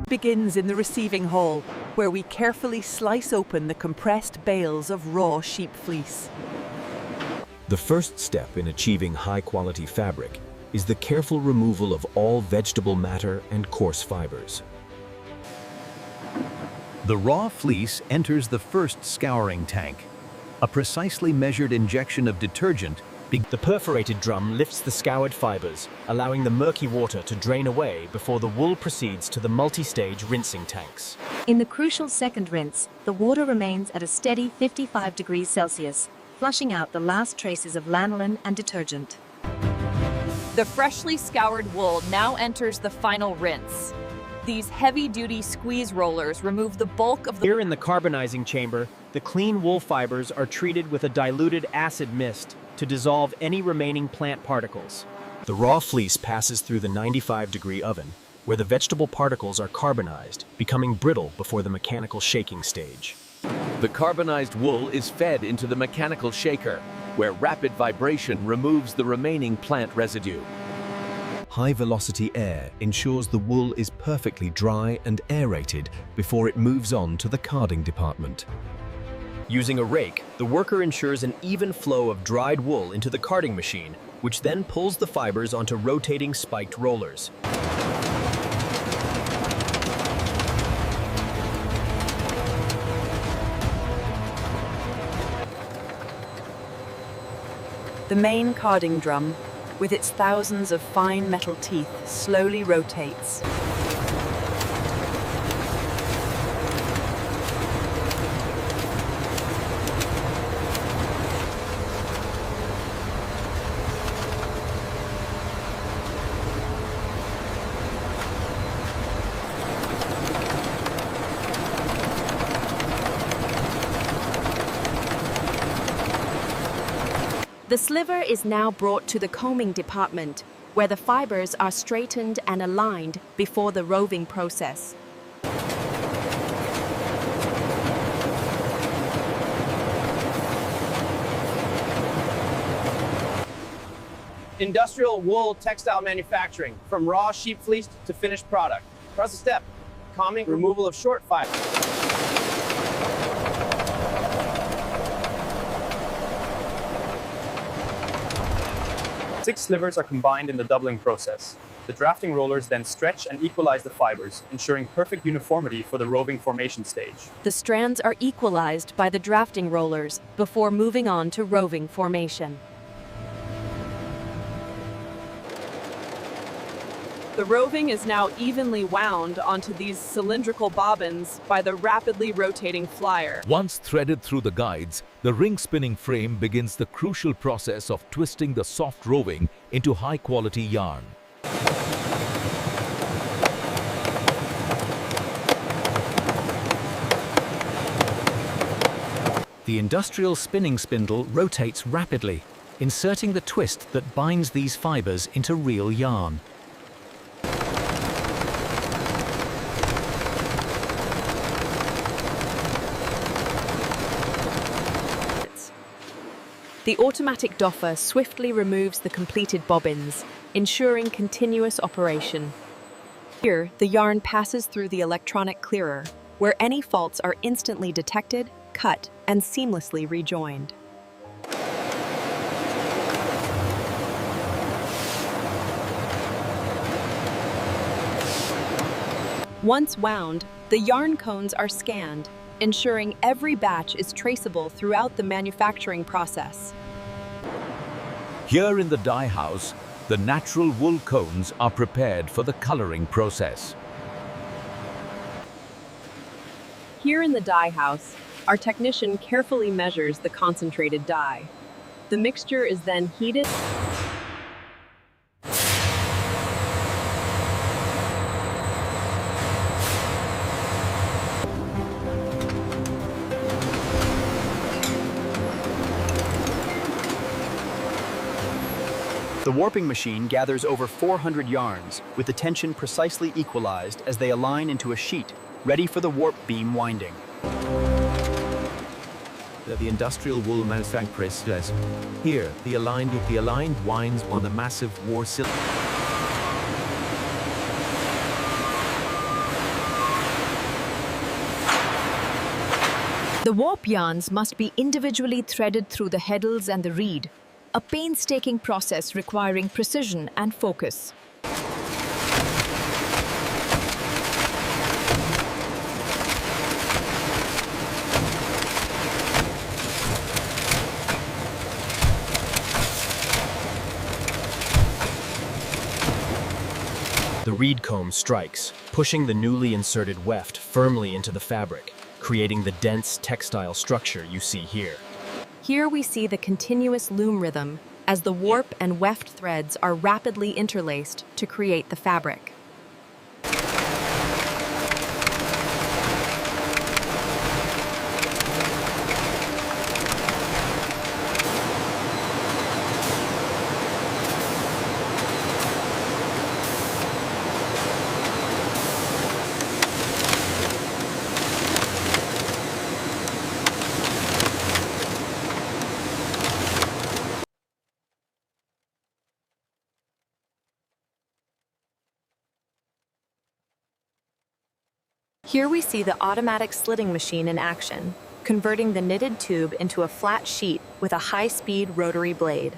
Begins in the receiving hall, where we carefully slice open the compressed bales of raw sheep fleece. The first step in achieving high-quality fabric is the careful removal of all vegetable matter and coarse fibers. The raw fleece enters the first scouring tank. A precisely measured injection of detergent. The perforated drum lifts the scoured fibers, allowing the murky water to drain away before the wool proceeds to the multi-stage rinsing tanks. In the crucial second rinse, the water remains at a steady 55 degrees Celsius, flushing out the last traces of lanolin and detergent. The freshly scoured wool now enters the final rinse. These heavy-duty squeeze rollers remove the bulk of the... Here in the carbonizing chamber, the clean wool fibers are treated with a diluted acid mist to dissolve any remaining plant particles. The raw fleece passes through the 95-degree oven, where the vegetable particles are carbonized, becoming brittle before the mechanical shaking stage. The carbonized wool is fed into the mechanical shaker, where rapid vibration removes the remaining plant residue. High-velocity air ensures the wool is perfectly dry and aerated before it moves on to the carding department. Using a rake, the worker ensures an even flow of dried wool into the carding machine, which then pulls the fibers onto rotating spiked rollers. The main carding drum, with its thousands of fine metal teeth, slowly rotates. The sliver is now brought to the combing department, where the fibers are straightened and aligned before the roving process. Industrial wool textile manufacturing, from raw sheep fleece to finished product. Process step: combing, removal of short fiber. Six slivers are combined in the doubling process. The drafting rollers then stretch and equalize the fibers, ensuring perfect uniformity for the roving formation stage. The strands are equalized by the drafting rollers before moving on to roving formation. The roving is now evenly wound onto these cylindrical bobbins by the rapidly rotating flyer. Once threaded through the guides, the ring spinning frame begins the crucial process of twisting the soft roving into high-quality yarn. The industrial spinning spindle rotates rapidly, inserting the twist that binds these fibers into real yarn. The automatic doffer swiftly removes the completed bobbins, ensuring continuous operation. Here, the yarn passes through the electronic clearer, where any faults are instantly detected, cut, and seamlessly rejoined. Once wound, the yarn cones are scanned, ensuring every batch is traceable throughout the manufacturing process. Here in the dye house, the natural wool cones are prepared for the coloring process. Here in the dye house, our technician carefully measures the concentrated dye. The mixture is then heated. The warping machine gathers over 400 yarns, with the tension precisely equalized as they align into a sheet, ready for the warp beam winding. The industrial wool manufacturing process. Here, the aligned winds on the massive war cylinder. The warp yarns must be individually threaded through the heddles and the reed, a painstaking process requiring precision and focus. The reed comb strikes, pushing the newly inserted weft firmly into the fabric, creating the dense textile structure you see here. Here we see the continuous loom rhythm as the warp and weft threads are rapidly interlaced to create the fabric. Here we see the automatic slitting machine in action, converting the knitted tube into a flat sheet with a high-speed rotary blade.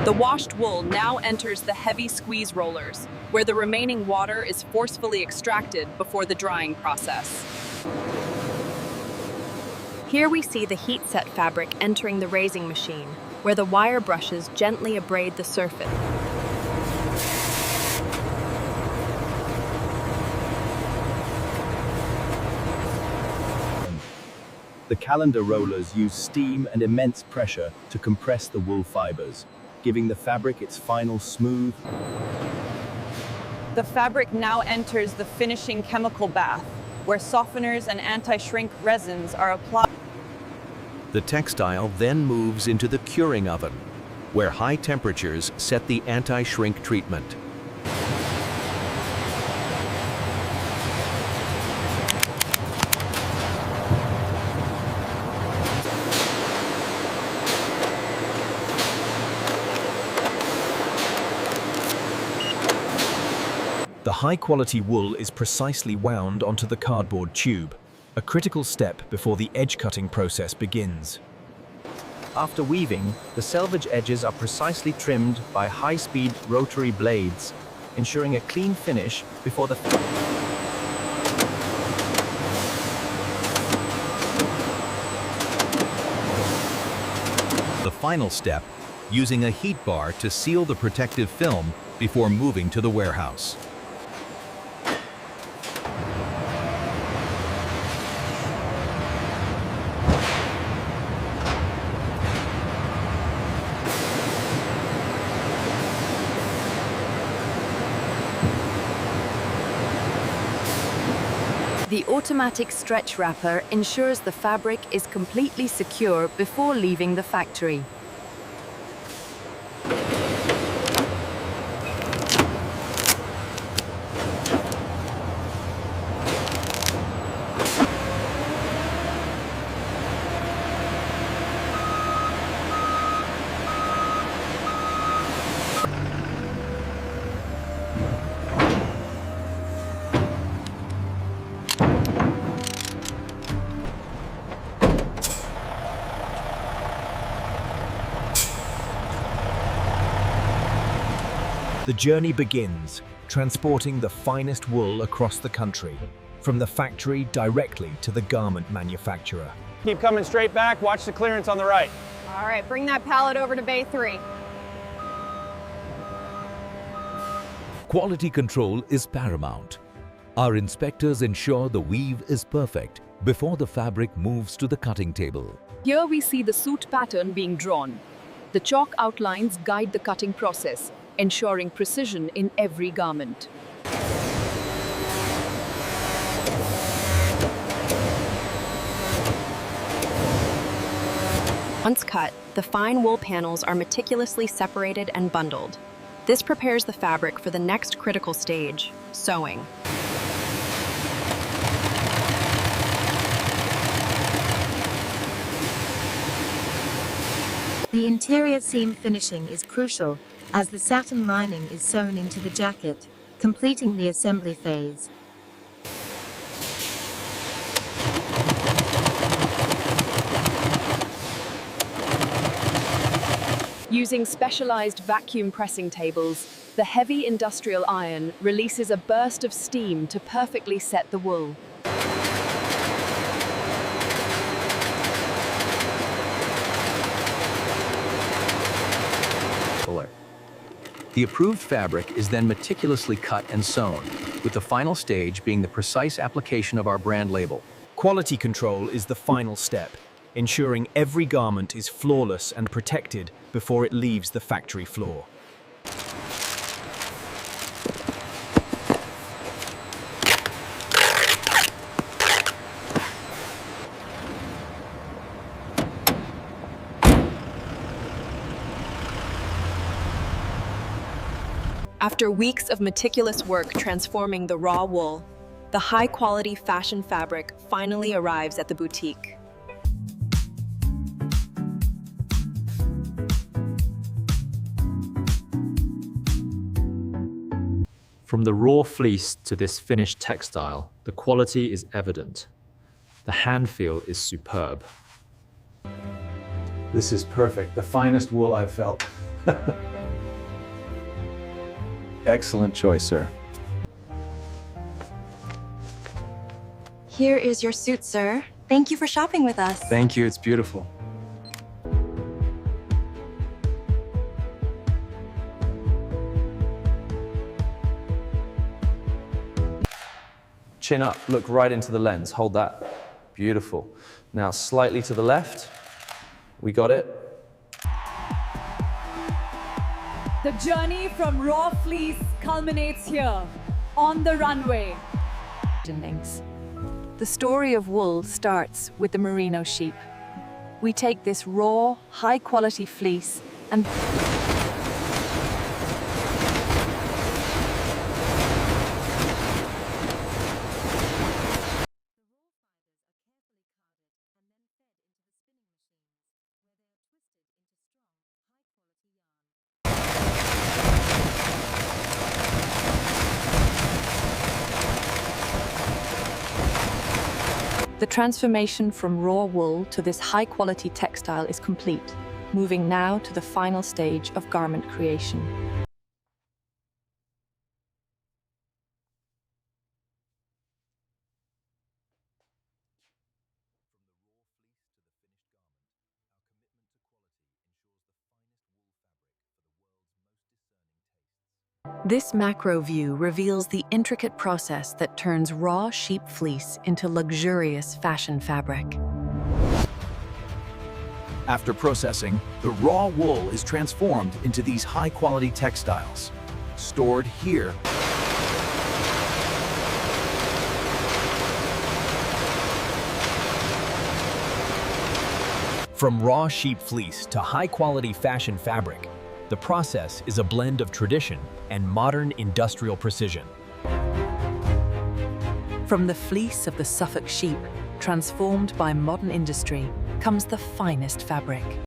The washed wool now enters the heavy squeeze rollers, where the remaining water is forcefully extracted before the drying process. Here we see the heat-set fabric entering the raising machine, where the wire brushes gently abrade the surface. The calendar rollers use steam and immense pressure to compress the wool fibers, giving the fabric its final smooth. The fabric now enters the finishing chemical bath, where softeners and anti-shrink resins are applied. The textile then moves into the curing oven, where high temperatures set the anti-shrink treatment. The high-quality wool is precisely wound onto the cardboard tube, a critical step before the edge-cutting process begins. After weaving, the selvage edges are precisely trimmed by high-speed rotary blades, ensuring a clean finish before the... The final step, using a heat bar to seal the protective film before moving to the warehouse. The automatic stretch wrapper ensures the fabric is completely secure before leaving the factory. The journey begins, transporting the finest wool across the country, from the factory directly to the garment manufacturer. Keep coming straight back, watch the clearance on the right. All right, bring that pallet over to Bay 3. Quality control is paramount. Our inspectors ensure the weave is perfect before the fabric moves to the cutting table. Here we see the suit pattern being drawn. The chalk outlines guide the cutting process, ensuring precision in every garment. Once cut, the fine wool panels are meticulously separated and bundled. This prepares the fabric for the next critical stage, sewing. The interior seam finishing is crucial, as the satin lining is sewn into the jacket, completing the assembly phase. Using specialized vacuum pressing tables, the heavy industrial iron releases a burst of steam to perfectly set the wool. The approved fabric is then meticulously cut and sewn, with the final stage being the precise application of our brand label. Quality control is the final step, ensuring every garment is flawless and protected before it leaves the factory floor. After weeks of meticulous work transforming the raw wool, the high-quality fashion fabric finally arrives at the boutique. From the raw fleece to this finished textile, the quality is evident. The hand feel is superb. This is perfect, the finest wool I've felt. Excellent choice, sir. Here is your suit, sir. Thank you for shopping with us. Thank you, it's beautiful. Chin up, look right into the lens, hold that. Beautiful. Now slightly to the left. We got it. The journey from raw fleece culminates here, on the runway. The story of wool starts with the merino sheep. We take this raw, high-quality fleece and the transformation from raw wool to this high-quality textile is complete, moving now to the final stage of garment creation. This macro view reveals the intricate process that turns raw sheep fleece into luxurious fashion fabric. After processing, the raw wool is transformed into these high-quality textiles, stored here. From raw sheep fleece to high-quality fashion fabric, the process is a blend of tradition and modern industrial precision. From the fleece of the Suffolk sheep, transformed by modern industry, comes the finest fabric.